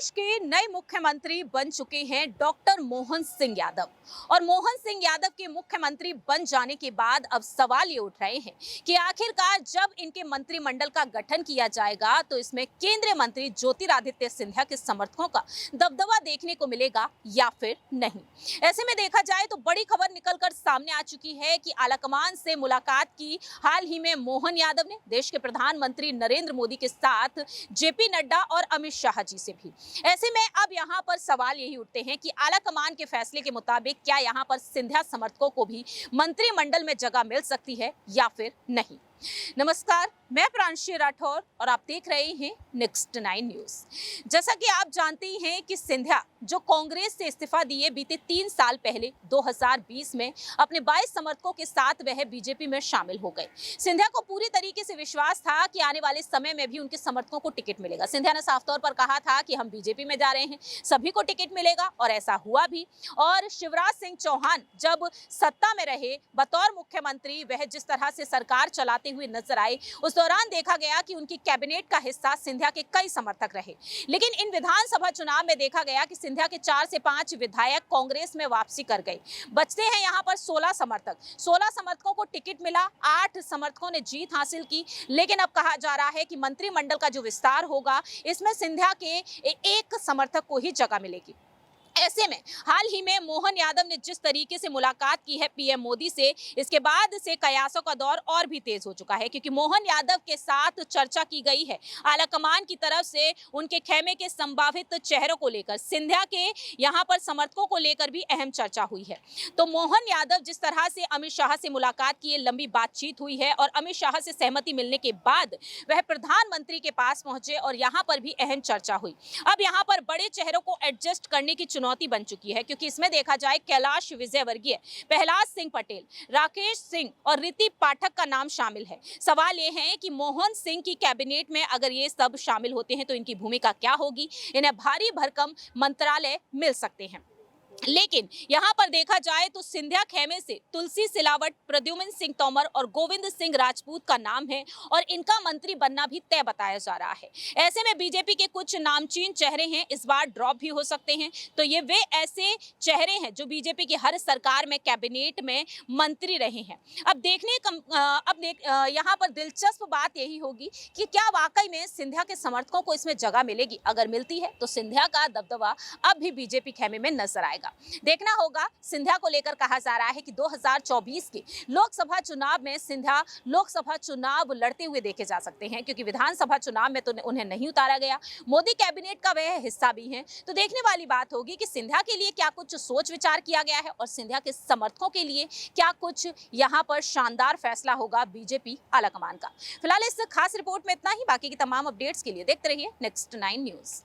देश के नए मुख्यमंत्री बन चुके हैं डॉक्टर मोहन सिंह यादव। और मोहन सिंह यादव के मुख्यमंत्री बन जाने के बाद अब सवाल ये उठ रहे हैं कि आखिरकार जब इनके मंत्रिमंडल का गठन किया जाएगा तो इसमें केंद्रीय मंत्री ज्योतिरादित्य सिंधिया के समर्थकों का दबदबा देखने को मिलेगा या फिर नहीं। ऐसे में देखा जाए तो बड़ी खबर निकलकर सामने आ चुकी है कि आलाकमान से मुलाकात की हाल ही में मोहन यादव ने देश के प्रधानमंत्री नरेंद्र मोदी के साथ जेपी नड्डा और अमित शाह जी से भी। ऐसे में अब यहाँ पर सवाल यही उठते हैं कि आलाकमान के फैसले के मुताबिक क्या यहाँ पर सिंधिया समर्थकों को भी मंत्रिमंडल में जगह मिल सकती है या फिर नहीं। नमस्कार, मैं प्रांशी राठौर और आप देख रहे हैं नेक्स्ट 9 न्यूज। जैसा कि आप जानते ही हैं कि सिंधिया जो कांग्रेस से इस्तीफा दिए बीते 3 साल पहले 2020 में अपने 22 समर्थकों के साथ वह बीजेपी में शामिल हो गए। सिंधिया को पूरी तरीके से विश्वास था कि आने वाले समय में भी उनके समर्थकों को टिकट मिलेगा। सिंधिया ने साफ तौर पर कहा था कि हम बीजेपी में जा रहे हैं, सभी को टिकट मिलेगा और ऐसा हुआ भी। और शिवराज सिंह चौहान जब सत्ता में रहे बतौर मुख्यमंत्री, वह जिस तरह से सरकार चलाते हुए नजर आए, उस दौरान देखा गया कि उनकी कैबिनेट का हिस्सा सिंधिया के कई समर्थक रहे। लेकिन इन विधानसभा चुनाव में देखा गया कि सिंधिया के 4 से 5 विधायक कांग्रेस में वापसी कर गए। बचते हैं यहाँ पर 16 समर्थक। 16 समर्थकों को टिकट मिला, 8 समर्थकों ने जीत हासिल की। लेकिन अब कहा जा रहा है कि मंत्रिमंडल का जो विस्तार होगा इसमें सिंधिया के एक समर्थक को ही जगह मिलेगी। ऐसे में हाल ही में मोहन यादव ने जिस तरीके से मुलाकात की है पीएम मोदी से, इसके बाद से कयासों का दौर और भी तेज हो चुका है, क्योंकि मोहन यादव के साथ चर्चा की गई है। आलाकमान की तरफ से उनके खेमे के संभावित चेहरों को लेकर, सिंधिया के यहाँ पर समर्थकों को लेकर भी अहम चर्चा हुई है। तो मोहन यादव जिस तरह से अमित शाह से मुलाकात की, लंबी बातचीत हुई है और अमित शाह से सहमति मिलने के बाद वह प्रधानमंत्री के पास पहुंचे और यहाँ पर भी अहम चर्चा हुई। अब यहाँ पर बड़े चेहरों को एडजस्ट करने की चुनौती बन चुकी है, क्योंकि इसमें देखा जाए कैलाश विजयवर्गीय, प्रहलाद सिंह पटेल, राकेश सिंह और ऋति पाठक का नाम शामिल है। सवाल यह है कि मोहन सिंह की कैबिनेट में अगर ये सब शामिल होते हैं तो इनकी भूमिका क्या होगी। इन्हें भारी भरकम मंत्रालय मिल सकते हैं। लेकिन यहां पर देखा जाए तो सिंधिया खेमे से तुलसी सिलावट, प्रद्युम्न सिंह तोमर और गोविंद सिंह राजपूत का नाम है और इनका मंत्री बनना भी तय बताया जा रहा है। ऐसे में बीजेपी के कुछ नामचीन चेहरे हैं, इस बार ड्रॉप भी हो सकते हैं। तो ये वे ऐसे चेहरे हैं जो बीजेपी की हर सरकार में कैबिनेट में मंत्री रहे हैं। यहाँ पर दिलचस्प बात यही होगी कि क्या वाकई में सिंधिया के समर्थकों को इसमें जगह मिलेगी। अगर मिलती है तो सिंधिया का दबदबा अब भी बीजेपी खेमे में नजर आएगा। देखना होगा। सिंधिया को लेकर कहा जा रहा है कि 2024 के लोकसभा चुनाव में सिंधिया लोकसभा चुनाव लड़ते हुए देखे जा सकते हैं, क्योंकि विधानसभा चुनाव में तो उन्हें नहीं उतारा गया। मोदी कैबिनेट का वह हिस्सा भी हैं। तो देखने वाली बात होगी कि सिंधिया के लिए क्या कुछ सोच विचार किया गया है और सिंधिया के समर्थकों के लिए क्या कुछ यहाँ पर शानदार फैसला होगा बीजेपी आलाकमान का। फिलहाल इस खास रिपोर्ट में इतना ही। बाकी की तमाम अपडेट्स के लिए देखते रहिए नेक्स्ट 9 न्यूज।